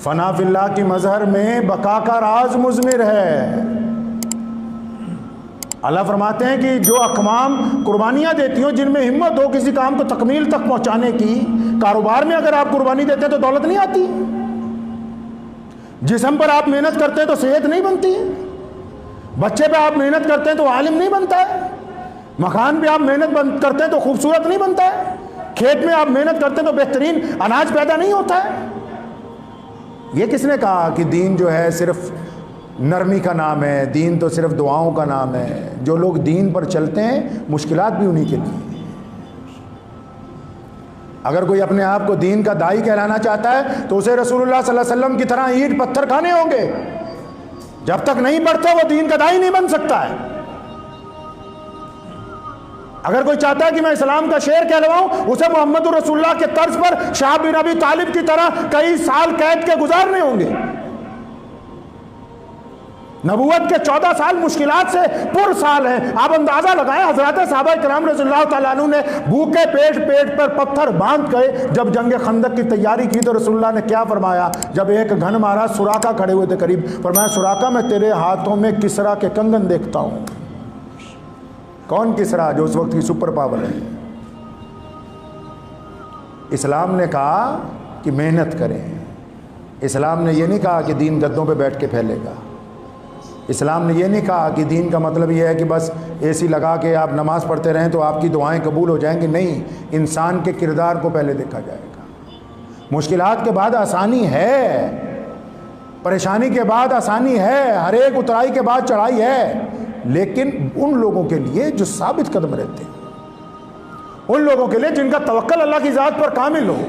فنا فی اللہ کی مظہر میں بقا کا راز مضمر ہے۔ اللہ فرماتے ہیں کہ جو اقوام قربانیاں دیتی ہوں جن میں ہمت ہو کسی کام کو تکمیل تک پہنچانے کی، کاروبار میں اگر آپ قربانی دیتے ہیں تو دولت نہیں آتی، جسم پر آپ محنت کرتے ہیں تو صحت نہیں بنتی، بچے پہ آپ محنت کرتے ہیں تو عالم نہیں بنتا ہے، مکان پہ آپ محنت کرتے ہیں تو خوبصورت نہیں بنتا ہے، کھیت میں آپ محنت کرتے ہیں تو بہترین اناج پیدا نہیں ہوتا ہے۔ یہ کس نے کہا کہ دین جو ہے صرف نرمی کا نام ہے، دین تو صرف دعاؤں کا نام ہے؟ جو لوگ دین پر چلتے ہیں مشکلات بھی انہی کے لیے۔ اگر کوئی اپنے آپ کو دین کا داعی کہلانا چاہتا ہے تو اسے رسول اللہ صلی اللہ علیہ وسلم کی طرح اینٹ پتھر کھانے ہوں گے۔ جب تک نہیں پڑھتے وہ دین کا داعی نہیں بن سکتا ہے۔ اگر کوئی چاہتا ہے کہ میں اسلام کا شعر کہلواؤں، اسے محمد رسول اللہ کے طرز پر شاہ بن ابی طالب کی طرح کئی سال قید کے گزارنے ہوں گے۔ نبوت کے 14 سال مشکلات سے پر سال ہیں۔ آپ اندازہ لگائیں حضرات صحابہ کرام رضی اللہ تعالیٰ عنہ نے بھوکے پیٹ پر پتھر باندھ کے جب جنگ خندق کی تیاری کی تو رسول اللہ نے کیا فرمایا؟ جب ایک گھن مارا، سراقہ کھڑے ہوئے تھے قریب، فرمایا سراقہ میں تیرے ہاتھوں میں کسرا کے کنگن دیکھتا ہوں۔ کون کسرا؟ جو اس وقت کی سپر پاور ہے۔ اسلام نے کہا کہ محنت کریں۔ اسلام نے یہ نہیں کہا کہ دین گدوں پہ بیٹھ کے پھیلے گا۔ اسلام نے یہ نہیں کہا کہ دین کا مطلب یہ ہے کہ بس اے سی لگا کے آپ نماز پڑھتے رہیں تو آپ کی دعائیں قبول ہو جائیں گی۔ نہیں، انسان کے کردار کو پہلے دیکھا جائے گا۔ مشکلات کے بعد آسانی ہے، پریشانی کے بعد آسانی ہے، ہر ایک اترائی کے بعد چڑھائی ہے، لیکن ان لوگوں کے لیے جو ثابت قدم رہتے ہیں، ان لوگوں کے لیے جن کا توکل اللہ کی ذات پر کامل ہو،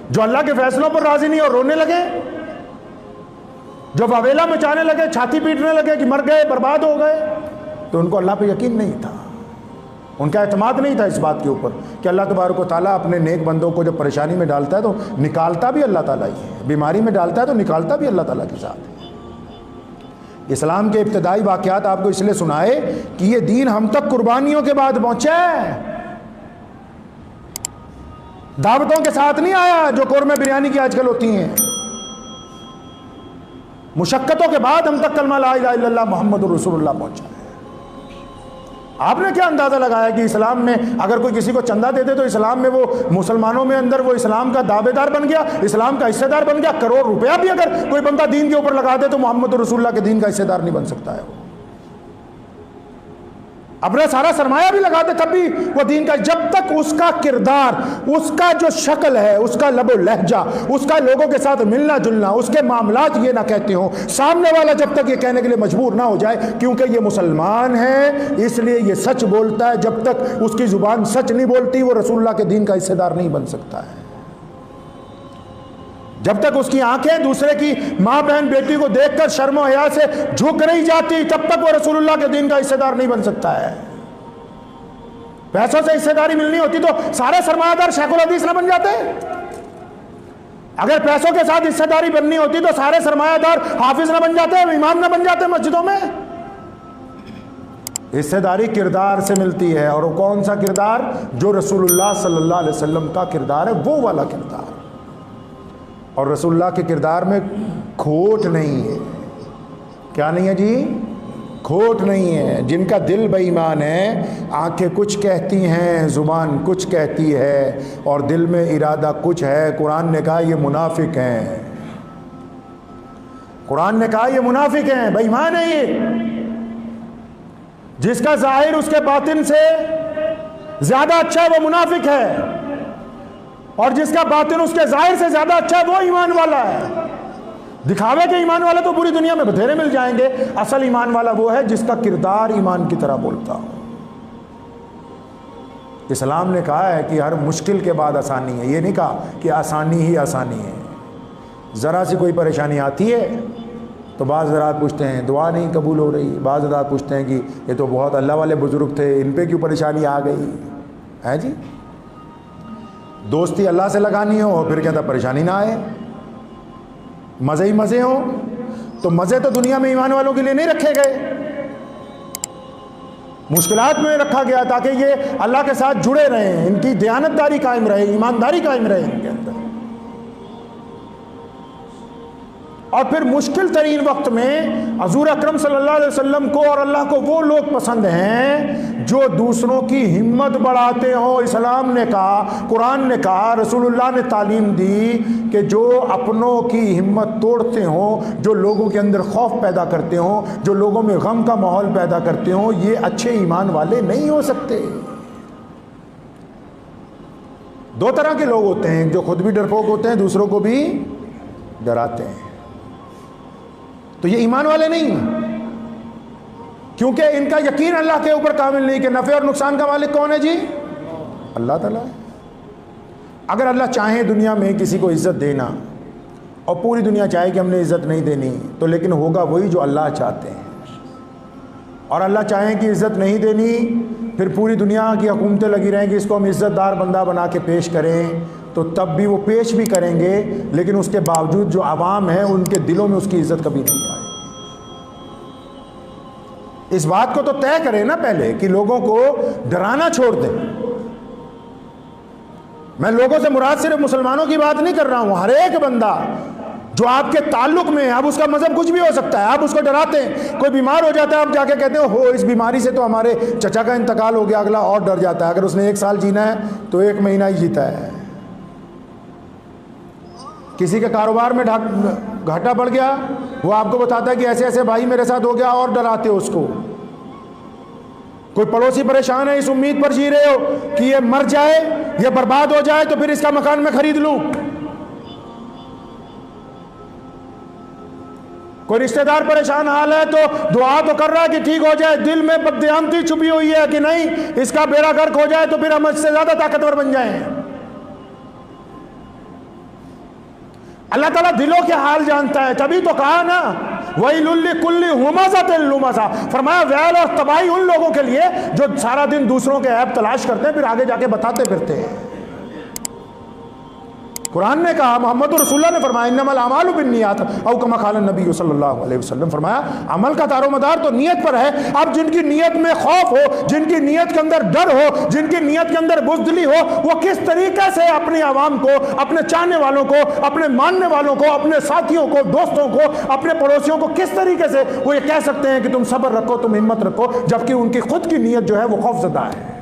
جو اللہ کے فیصلوں پر راضی نہیں اور رونے لگے، جو واویلا مچانے لگے، چھاتی پیٹنے لگے کہ مر گئے، برباد ہو گئے، تو ان کو اللہ پہ یقین نہیں تھا، ان کا اعتماد نہیں تھا اس بات کے اوپر کہ اللہ تبارک و تعالیٰ اپنے نیک بندوں کو جب پریشانی میں ڈالتا ہے تو نکالتا بھی اللہ تعالیٰ ہی ہے، بیماری میں ڈالتا ہے تو نکالتا بھی اللہ تعالیٰ کے ساتھ ہے۔ اسلام کے ابتدائی واقعات آپ کو اس لیے سنائے کہ یہ دین ہم تک قربانیوں کے بعد پہنچا ہے، دعوتوں کے ساتھ نہیں آیا جو قورمہ بریانی کی آج کل ہوتی ہیں۔ مشقتوں کے بعد ہم تک کلمہ لا الہ الا اللہ محمد رسول اللہ پہنچا ہے۔ آپ نے کیا اندازہ لگایا کہ اسلام میں اگر کوئی کسی کو چندہ دے دے تو اسلام میں وہ مسلمانوں میں اندر وہ اسلام کا دعوے دار بن گیا، اسلام کا حصے دار بن گیا؟ کروڑ روپیہ بھی اگر کوئی بندہ دین کے اوپر لگا دے تو محمد رسول اللہ کے دین کا حصے دار نہیں بن سکتا ہے۔ وہ اپنا سارا سرمایہ بھی لگا دے تب بھی وہ دین کا، جب تک اس کا کردار، اس کا جو شکل ہے، اس کا لب و لہجہ، اس کا لوگوں کے ساتھ ملنا جلنا، اس کے معاملات یہ نہ کہتے ہوں، سامنے والا جب تک یہ کہنے کے لیے مجبور نہ ہو جائے کیونکہ یہ مسلمان ہے اس لیے یہ سچ بولتا ہے، جب تک اس کی زبان سچ نہیں بولتی وہ رسول اللہ کے دین کا حصے دار نہیں بن سکتا ہے۔ جب تک اس کی آنکھیں دوسرے کی ماں بہن بیٹی کو دیکھ کر شرم و حیا سے جھک نہیں جاتی تب تک وہ رسول اللہ کے دین کا حصے دار نہیں بن سکتا ہے۔ پیسوں سے حصے داری ملنی ہوتی تو سارے سرمایہ دار شیخ الحدیث نہ بن جاتے؟ اگر پیسوں کے ساتھ حصے داری بننی ہوتی تو سارے سرمایہ دار حافظ نہ بن جاتے، امام نہ بن جاتے مسجدوں میں؟ حصے داری کردار سے ملتی ہے، اور وہ کون سا کردار؟ جو رسول اللہ صلی اللہ علیہ وسلم کا کردار ہے، وہ والا کردار۔ اور رسول اللہ کے کردار میں کھوٹ نہیں ہے۔ کیا نہیں ہے جی؟ کھوٹ نہیں ہے۔ جن کا دل بے ایمان ہے، آنکھیں کچھ کہتی ہیں، زبان کچھ کہتی ہے، اور دل میں ارادہ کچھ ہے۔ قرآن نے کہا یہ منافق ہیں، قرآن نے کہا یہ منافق ہیں، بے ایمان ہے یہ۔ جس کا ظاہر اس کے باطن سے زیادہ اچھا ہے وہ منافق ہے، اور جس کا باطن اس کے ظاہر سے زیادہ اچھا ہے وہ ایمان والا ہے۔ دکھاوے کے ایمان والے تو پوری دنیا میں بتھیرے مل جائیں گے، اصل ایمان والا وہ ہے جس کا کردار ایمان کی طرح بولتا ہو۔ اسلام نے کہا ہے کہ ہر مشکل کے بعد آسانی ہے، یہ نہیں کہا کہ آسانی ہی آسانی ہے۔ ذرا سی کوئی پریشانی آتی ہے تو بعض حضرات پوچھتے ہیں دعا نہیں قبول ہو رہی، بعض حضرات پوچھتے ہیں کہ یہ تو بہت اللہ والے بزرگ تھے، ان پہ کیوں پریشانی آ گئی ہے جی؟ دوستی اللہ سے لگانی ہو پھر کہتا پریشانی نہ آئے، مزے ہی مزے ہوں، تو مزے تو دنیا میں ایمان والوں کے لیے نہیں رکھے گئے، مشکلات میں رکھا گیا تاکہ یہ اللہ کے ساتھ جڑے رہیں، ان کی دیانتداری قائم رہے، ایمانداری قائم رہے ان کے اندر۔ اور پھر مشکل ترین وقت میں حضور اکرم صلی اللہ علیہ وسلم کو اور اللہ کو وہ لوگ پسند ہیں جو دوسروں کی ہمت بڑھاتے ہوں۔ اسلام نے کہا، قرآن نے کہا، رسول اللہ نے تعلیم دی کہ جو اپنوں کی ہمت توڑتے ہوں، جو لوگوں کے اندر خوف پیدا کرتے ہوں، جو لوگوں میں غم کا ماحول پیدا کرتے ہوں، یہ اچھے ایمان والے نہیں ہو سکتے۔ دو طرح کے لوگ ہوتے ہیں، جو خود بھی ڈرپوک ہوتے ہیں، دوسروں کو بھی ڈراتے ہیں، تو یہ ایمان والے نہیں ہیں، کیونکہ ان کا یقین اللہ کے اوپر کامل نہیں کہ نفع اور نقصان کا مالک کون ہے جی؟ اللہ تعالیٰ ہے۔ اگر اللہ چاہیں دنیا میں کسی کو عزت دینا اور پوری دنیا چاہے کہ ہم نے عزت نہیں دینی، تو لیکن ہوگا وہی جو اللہ چاہتے ہیں، اور اللہ چاہیں کہ عزت نہیں دینی، پھر پوری دنیا کی حکومتیں لگی رہیں کہ اس کو ہم عزت دار بندہ بنا کے پیش کریں، تو تب بھی وہ پیش بھی کریں گے، لیکن اس کے باوجود جو عوام ہیں ان کے دلوں میں اس کی عزت کبھی نہیں آئے۔ اس بات کو تو طے کریں نا پہلے کہ لوگوں کو ڈرانا چھوڑ دیں۔ میں لوگوں سے مراد صرف مسلمانوں کی بات نہیں کر رہا ہوں، ہر ایک بندہ جو آپ کے تعلق میں ہے، اب اس کا مذہب کچھ بھی ہو سکتا ہے، آپ اس کو ڈراتے ہیں، کوئی بیمار ہو جاتا ہے، آپ جا کے کہتے ہیں ہو اس بیماری سے تو ہمارے چچا کا انتقال ہو گیا، اگلا اور ڈر جاتا ہے، اگر اس نے 1 سال جینا ہے تو 1 مہینہ ہی جیتا ہے۔ کسی کے کاروبار میں گھاٹا بڑھ گیا، وہ آپ کو بتاتا ہے کہ ایسے ایسے بھائی میرے ساتھ ہو گیا، اور ڈراتے ہو اس کو۔ کوئی پڑوسی پریشان ہے، اس امید پر جی رہے ہو کہ یہ مر جائے، یہ برباد ہو جائے تو پھر اس کا مکان میں خرید لوں۔ کوئی رشتہ دار پریشان حال ہے تو دعا تو کر رہا ہے کہ ٹھیک ہو جائے، دل میں بددیانتی چھپی ہوئی ہے کہ نہیں اس کا بیڑا غرق ہو جائے تو پھر ہم اس سے زیادہ طاقتور بن جائیں۔ اللہ تعالیٰ دلوں کے حال جانتا ہے، تبھی تو کہا نا وَيْلٌ لِّكُلِّ ہُمَزَةٍ لُمَزَةٍ، فرمایا ویل اور تباہی ان لوگوں کے لیے جو سارا دن دوسروں کے عیب تلاش کرتے ہیں پھر آگے جا کے بتاتے پھرتے ہیں۔ قرآن نے کہا، محمد رسول اللہ نے فرمایا انما الاعمال بالنیات او کما قال النبی صلی اللہ علیہ وسلم، فرمایا عمل کا دار و مدار تو نیت پر ہے۔ اب جن کی نیت میں خوف ہو، جن کی نیت کے اندر ڈر ہو، جن کی نیت کے اندر بزدلی ہو، وہ کس طریقے سے اپنی عوام کو، اپنے چاہنے والوں کو، اپنے ماننے والوں کو، اپنے ساتھیوں کو، دوستوں کو، اپنے پڑوسیوں کو کس طریقے سے وہ یہ کہہ سکتے ہیں کہ تم صبر رکھو، تم ہمت رکھو، جبکہ ان کی خود کی نیت جو ہے وہ خوف زدہ ہے،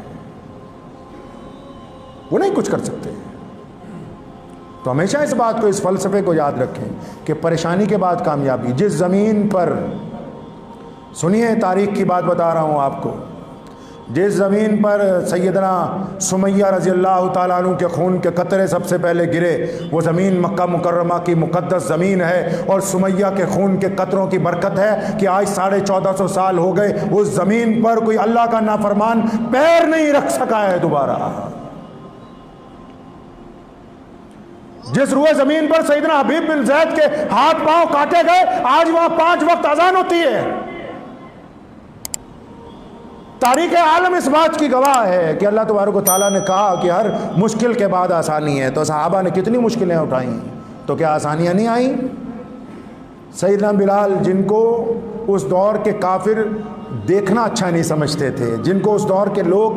وہ نہیں کچھ کر سکتے۔ تو ہمیشہ اس بات کو، اس فلسفے کو یاد رکھیں کہ پریشانی کے بعد کامیابی۔ جس زمین پر، سنیے تاریخ کی بات بتا رہا ہوں آپ کو، جس زمین پر سیدنا سمیہ رضی اللہ تعالیٰ عنہ کے خون کے قطرے سب سے پہلے گرے، وہ زمین مکہ مکرمہ کی مقدس زمین ہے، اور سمیہ کے خون کے قطروں کی برکت ہے کہ آج 1450 سال ہو گئے اس زمین پر کوئی اللہ کا نافرمان پیر نہیں رکھ سکا ہے دوبارہ۔ جس روئے زمین پر سیدنا حبیب بن زید کے ہاتھ پاؤں کاٹے گئے، آج وہاں 5 وقت اذان ہوتی ہے۔ تاریخ عالم اس بات کی گواہ ہے کہ اللہ تبارک و تعالیٰ نے کہا کہ ہر مشکل کے بعد آسانی ہے، تو صحابہ نے کتنی مشکلیں اٹھائیں تو کیا آسانیاں نہیں آئیں؟ سیدنا بلال، جن کو اس دور کے کافر دیکھنا اچھا نہیں سمجھتے تھے، جن کو اس دور کے لوگ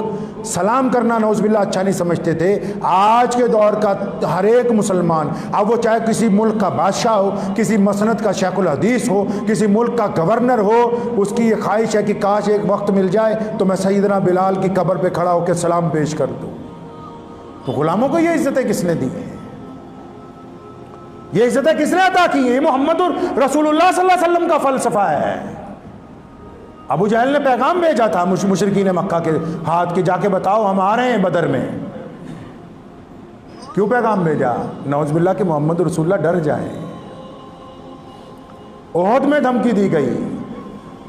سلام کرنا نعوذ باللہ اچھا نہیں سمجھتے تھے، آج کے دور کا ہر ایک مسلمان، اب وہ چاہے کسی ملک کا بادشاہ ہو، کسی مسند کا شیخ الحدیث ہو، کسی ملک کا گورنر ہو، اس کی یہ خواہش ہے کہ کاش ایک وقت مل جائے تو میں سیدنا بلال کی قبر پہ کھڑا ہو کے سلام پیش کر دوں۔ تو غلاموں کو یہ عزتیں کس نے دی ہیں؟ یہ عزتیں کس نے عطا کی ہیں؟ یہ محمد رسول اللہ صلی اللہ علیہ وسلم کا فلسفہ ہے۔ ابو جہل نے پیغام بھیجا تھا مشرکین مکہ کے ہاتھ کہ جا کے بتاؤ ہم آ رہے ہیں بدر میں۔ کیوں پیغام بھیجا؟ نعوذ باللہ کہ محمد رسول اللہ ڈر جائیں۔ احد میں دھمکی دی گئی،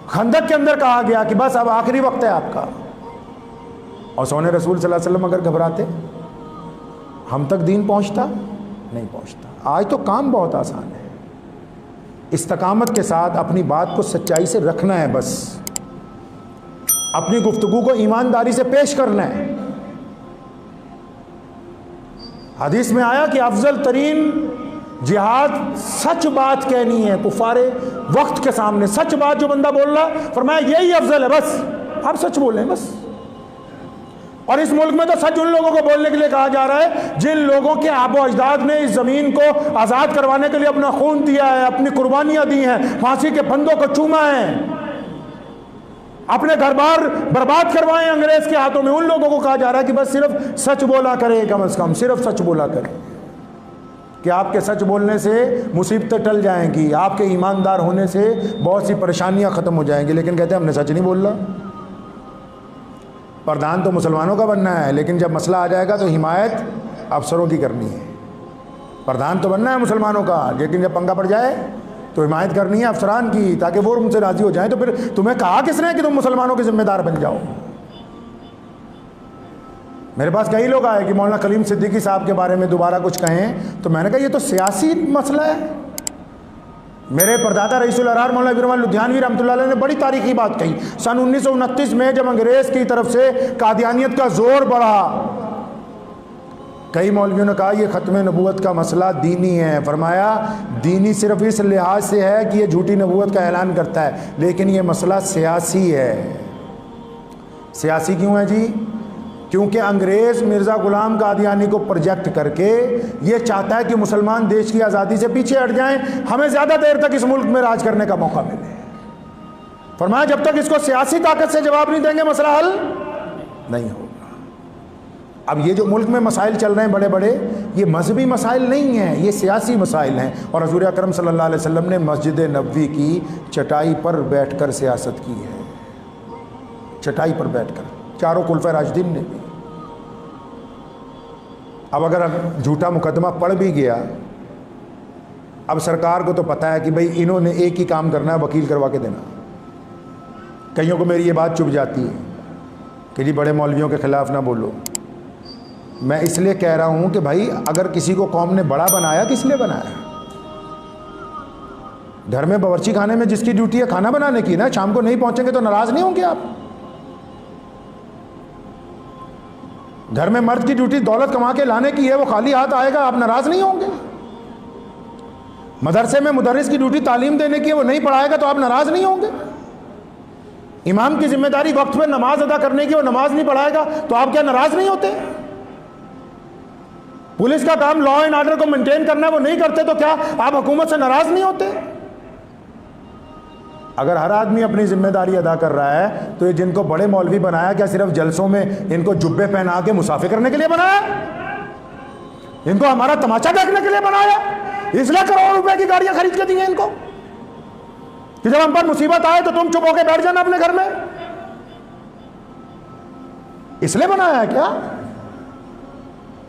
خندق کے اندر کہا گیا کہ بس اب آخری وقت ہے آپ کا، اور سونے رسول صلی اللہ علیہ وسلم اگر گھبراتے ہم تک دین پہنچتا نہیں پہنچتا۔ آج تو کام بہت آسان ہے، استقامت کے ساتھ اپنی بات کو سچائی سے رکھنا ہے، بس اپنی گفتگو کو ایمانداری سے پیش کرنا ہے۔ حدیث میں آیا کہ افضل ترین جہاد سچ بات کہنی ہے، کفار وقت کے سامنے سچ بات جو بندہ بول رہا، فرمایا یہی افضل ہے، بس آپ سچ بولیں، بس اور اس ملک میں تو سچ ان لوگوں کو بولنے کے لیے کہا جا رہا ہے جن لوگوں کے آبا و اجداد نے اس زمین کو آزاد کروانے کے لیے اپنا خون دیا ہے، اپنی قربانیاں دی ہیں، پھانسی کے پھندوں کو چوما ہے، اپنے گھر بار برباد کروائے انگریز کے ہاتھوں میں، ان لوگوں کو کہا جا رہا ہے کہ بس صرف سچ بولا کرے، کم از کم صرف سچ بولا کرے، کہ آپ کے سچ بولنے سے مصیبتیں ٹل جائیں گی، آپ کے ایماندار ہونے سے بہت سی پریشانیاں ختم ہو جائیں گی۔ لیکن کہتے ہیں ہم نے سچ نہیں بولنا۔ پردھان تو مسلمانوں کا بننا ہے، لیکن جب مسئلہ آ جائے گا تو حمایت افسروں کی کرنی ہے۔ پردھان تو بننا ہے مسلمانوں کا، لیکن جب پنگا پڑ جائے تو حمایت کرنی ہے افسران کی، تاکہ وہ ان سے راضی ہو جائیں۔ تو پھر تمہیں کہا کس نے کہ تم مسلمانوں کے ذمہ دار بن جاؤ؟ میرے پاس کئی لوگ آئے کہ مولانا کلیم صدیقی صاحب کے بارے میں دوبارہ کچھ کہیں، تو میں نے کہا یہ تو سیاسی مسئلہ ہے۔ میرے پردادا رئیس الارار مولانا ابراہیم لدھیانوی رحمۃ اللہ علیہ نے بڑی تاریخی بات کہی۔ سن 1929 میں جب انگریز کی طرف سے قادیانیت کا زور بڑھا، کئی مولویوں نے کہا یہ ختم نبوت کا مسئلہ دینی ہے۔ فرمایا دینی صرف اس لحاظ سے ہے کہ یہ جھوٹی نبوت کا اعلان کرتا ہے، لیکن یہ مسئلہ سیاسی ہے۔ سیاسی کیوں ہے جی؟ کیونکہ انگریز مرزا غلام قادیانی کو پروجیکٹ کر کے یہ چاہتا ہے کہ مسلمان دیش کی آزادی سے پیچھے ہٹ جائیں، ہمیں زیادہ دیر تک اس ملک میں راج کرنے کا موقع ملے۔ فرمایا جب تک اس کو سیاسی طاقت سے جواب نہیں دیں گے مسئلہ حل نہیں ہوگا۔ اب یہ جو ملک میں مسائل چل رہے ہیں بڑے بڑے، یہ مذہبی مسائل نہیں ہیں، یہ سیاسی مسائل ہیں۔ اور حضور اکرم صلی اللہ علیہ وسلم نے مسجد نبوی کی چٹائی پر بیٹھ کر سیاست کی ہے، چٹائی پر بیٹھ کر، چاروں خلفائے راشدین نے بھی۔ اب اگر جھوٹا مقدمہ پڑ بھی گیا، اب سرکار کو تو پتہ ہے کہ بھئی انہوں نے ایک ہی کام کرنا ہے، وکیل کروا کے دینا۔ کئیوں کو میری یہ بات چپ جاتی ہے کہ جی بڑے مولویوں کے خلاف نہ بولو۔ میں اس لیے کہہ رہا ہوں کہ بھائی اگر کسی کو قوم نے بڑا بنایا، کس لیے بنایا؟ گھر میں باورچی خانے میں جس کی ڈیوٹی ہے کھانا بنانے کی نا، شام کو نہیں پہنچیں گے تو ناراض نہیں ہوں گے آپ؟ گھر میں مرد کی ڈیوٹی دولت کما کے لانے کی ہے، وہ خالی ہاتھ آئے گا، آپ ناراض نہیں ہوں گے؟ مدرسے میں مدرس کی ڈیوٹی تعلیم دینے کی ہے، وہ نہیں پڑھائے گا تو آپ ناراض نہیں ہوں گے؟ امام کی ذمہ داری وقت پہ نماز ادا کرنے کی، وہ نماز نہیں پڑھائے گا تو آپ کیا ناراض نہیں ہوتے؟ پولیس کا کام لا اینڈ آرڈر کو مینٹین کرنا ہے، وہ نہیں کرتے تو کیا آپ حکومت سے ناراض نہیں ہوتے؟ اگر ہر آدمی اپنی ذمہ داری ادا کر رہا ہے تو یہ جن کو بڑے مولوی بنایا، کیا صرف جلسوں میں ان کو جبے پہنا کے مسافر کرنے کے لیے بنایا؟ ان کو ہمارا تماشا دیکھنے کے لیے بنایا؟ اس لیے کروڑ روپے کی گاڑیاں خرید کے دی ہیں ان کو کہ جب ہم پر مصیبت آئے تو تم چپ ہو کے بیٹھ جانا اپنے گھر میں؟ اس لیے بنایا ہے کیا؟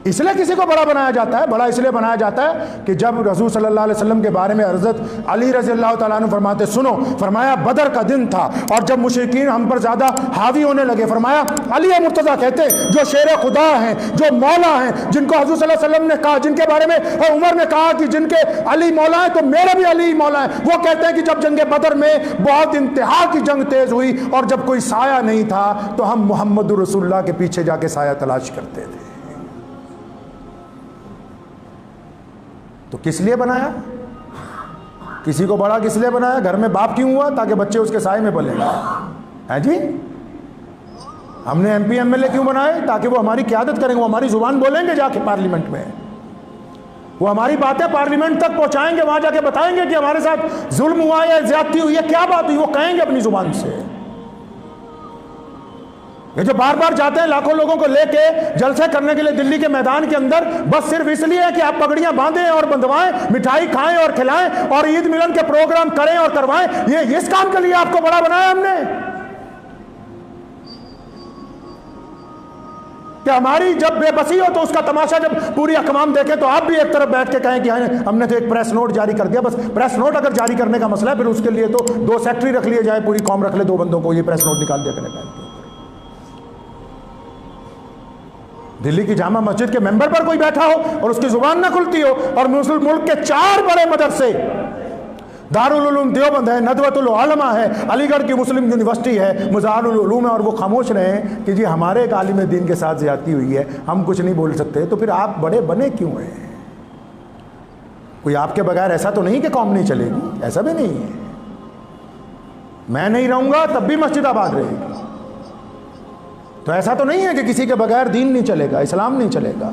اس لیے کسی کو بڑا بنایا جاتا ہے؟ بڑا اس لیے بنایا جاتا ہے کہ جب رسول صلی اللہ علیہ وسلم کے بارے میں حضرت علی رضی اللہ تعالیٰ عنہ فرماتے، سنو، فرمایا بدر کا دن تھا اور جب مشرکین ہم پر زیادہ حاوی ہونے لگے، فرمایا علی مرتضیٰ کہتے جو شیر خدا ہیں، جو مولا ہیں، جن کو حضور صلی اللہ علیہ وسلم نے کہا، جن کے بارے میں عمر نے کہا کہ جن کے علی مولا ہیں تو میرے بھی علی مولا ہیں، وہ کہتے ہیں کہ جب جنگ بدر میں بہت انتہا کی جنگ تیز ہوئی اور جب کوئی سایہ نہیں تھا تو ہم محمد رسول اللہ کے پیچھے جا کے سایہ تلاش کرتے تھے۔ تو کس لیے بنایا؟ کسی کو بڑا کس لیے بنایا؟ گھر میں باپ کیوں ہوا؟ تاکہ بچے اس کے سائے میں پلیں ہیں جی۔ ہم نے MP MLA کیوں بنائے؟ تاکہ وہ ہماری قیادت کریں گے، وہ ہماری زبان بولیں گے جا کے پارلیمنٹ میں، وہ ہماری باتیں پارلیمنٹ تک پہنچائیں گے، وہاں جا کے بتائیں گے کہ ہمارے ساتھ ظلم ہوا ہے، زیادتی ہوئی ہے، کیا بات ہوئی، وہ کہیں گے اپنی زبان سے۔ یہ جو بار بار جاتے ہیں لاکھوں لوگوں کو لے کے جلسے کرنے کے لیے دلی کے میدان کے اندر، بس صرف اس لیے کہ آپ پگڑیاں باندھیں اور بندھوائیں، مٹھائی کھائیں اور کھلائیں اور عید ملن کے پروگرام کریں اور کروائیں، یہ اس کام کے لیے آپ کو بڑا بنایا ہم نے؟ کہ ہماری جب بے بسی ہو تو اس کا تماشا جب پوری اقوام دیکھیں تو آپ بھی ایک طرف بیٹھ کے کہیں کہ ہم نے تو ایک پریس نوٹ جاری کر دیا، بس پریس نوٹ اگر جاری کرنے کا مسئلہ ہے پھر اس کے لیے تو 2 سیکٹری رکھ لیے جائے، پوری قوم رکھ لے 2 بندوں کو، یہ پریس نوٹ نکال دیا کریں۔ دلی کی جامع مسجد کے ممبر پر کوئی بیٹھا ہو اور اس کی زبان نہ کھلتی ہو، اور مسلم ملک کے 4 بڑے مدرسے، دارالعلوم دیوبند ہے، ندوۃ العلماء ہے، علی گڑھ کی مسلم یونیورسٹی ہے، مظاہر العلوم ہے، اور وہ خاموش رہے کہ جی ہمارے ایک عالم دین کے ساتھ زیادتی ہوئی ہے، ہم کچھ نہیں بول سکتے، تو پھر آپ بڑے بنے کیوں ہیں؟ کوئی آپ کے بغیر ایسا تو نہیں کہ قوم نہیں چلے گی، ایسا بھی نہیں ہے۔ میں نہیں رہوں گا تب بھی مسجد آباد رہے گی۔ تو ایسا تو نہیں ہے کہ کسی کے بغیر دین نہیں چلے گا، اسلام نہیں چلے گا۔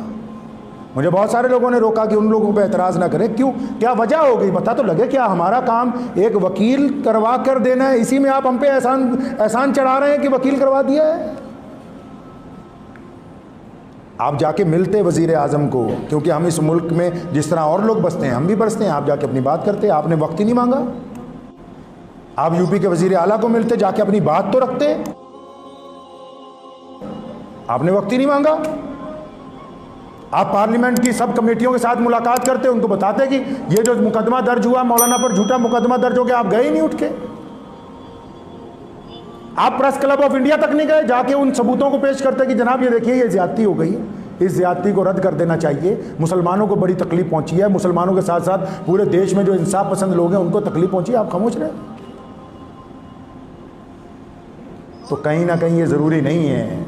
مجھے بہت سارے لوگوں نے روکا کہ ان لوگوں پہ اعتراض نہ کریں، کیوں، کیا وجہ ہو گئی، پتہ تو لگے۔ کیا ہمارا کام ایک وکیل کروا کر دینا ہے؟ اسی میں آپ ہم پہ احسان چڑھا رہے ہیں کہ وکیل کروا دیا ہے۔ آپ جا کے ملتے وزیر اعظم کو، کیونکہ ہم اس ملک میں جس طرح اور لوگ بستے ہیں ہم بھی بستے ہیں، آپ جا کے اپنی بات کرتے، آپ نے وقت ہی نہیں مانگا۔ آپ یو پی کے وزیر اعلیٰ کو ملتے، جا کے اپنی بات تو رکھتے، آپ نے وقت ہی نہیں مانگا۔ آپ پارلیمنٹ کی سب کمیٹیوں کے ساتھ ملاقات کرتے، ان کو بتاتے کہ یہ جو مقدمہ درج ہوا مولانا پر، جھوٹا مقدمہ درج ہو گیا، آپ گئے ہی نہیں اٹھ کے۔ آپ پریس کلب آف انڈیا تک نہیں گئے، جا کے ان ثبوتوں کو پیش کرتے کہ جناب یہ دیکھیے یہ زیادتی ہو گئی، اس زیادتی کو رد کر دینا چاہیے، مسلمانوں کو بڑی تکلیف پہنچی ہے، مسلمانوں کے ساتھ ساتھ پورے دیش میں جو انصاف پسند لوگ ہیں ان کو تکلیف پہنچی ہے، آپ خاموش رہے۔ تو کہیں نہ کہیں یہ ضروری نہیں ہے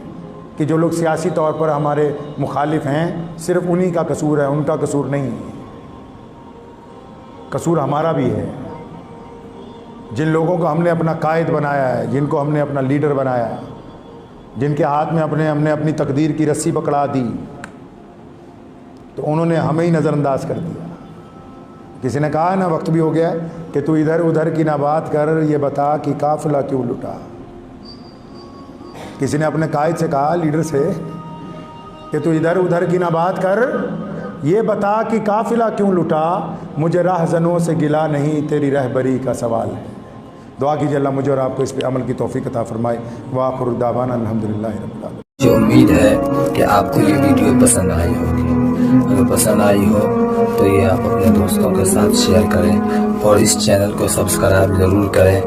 کہ جو لوگ سیاسی طور پر ہمارے مخالف ہیں صرف انہی کا قصور ہے، ان کا قصور نہیں ہے، قصور ہمارا بھی ہے۔ جن لوگوں کو ہم نے اپنا قائد بنایا ہے، جن کو ہم نے اپنا لیڈر بنایا ہے، جن کے ہاتھ میں ہم نے اپنی تقدیر کی رسی پکڑا دی، تو انہوں نے ہمیں ہی نظر انداز کر دیا۔ کسی نے کہا نا، وقت بھی ہو گیا ہے، کہ تو ادھر ادھر کی نہ بات کر، یہ بتا کہ قافلہ کیوں لٹا۔ کسی نے اپنے قائد سے کہا، لیڈر سے، کہ تو ادھر ادھر کی نہ بات کر، یہ بتا کہ قافلہ کیوں لٹا، مجھے راہزنوں سے گلا نہیں، تیری رہبری کا سوال ہے۔ دعا کیجیے اللہ مجھے اور آپ کو اس پہ عمل کی توفیق عطا فرمائے۔ وآخر دعوانا الحمدللہ رب العالمین۔ مجھے امید ہے کہ آپ کو یہ ویڈیو پسند آئی ہوگی۔ اگر پسند آئی ہو تو یہ آپ اپنے دوستوں کے ساتھ شیئر کریں اور اس چینل کو سبسکرائب ضرور کریں۔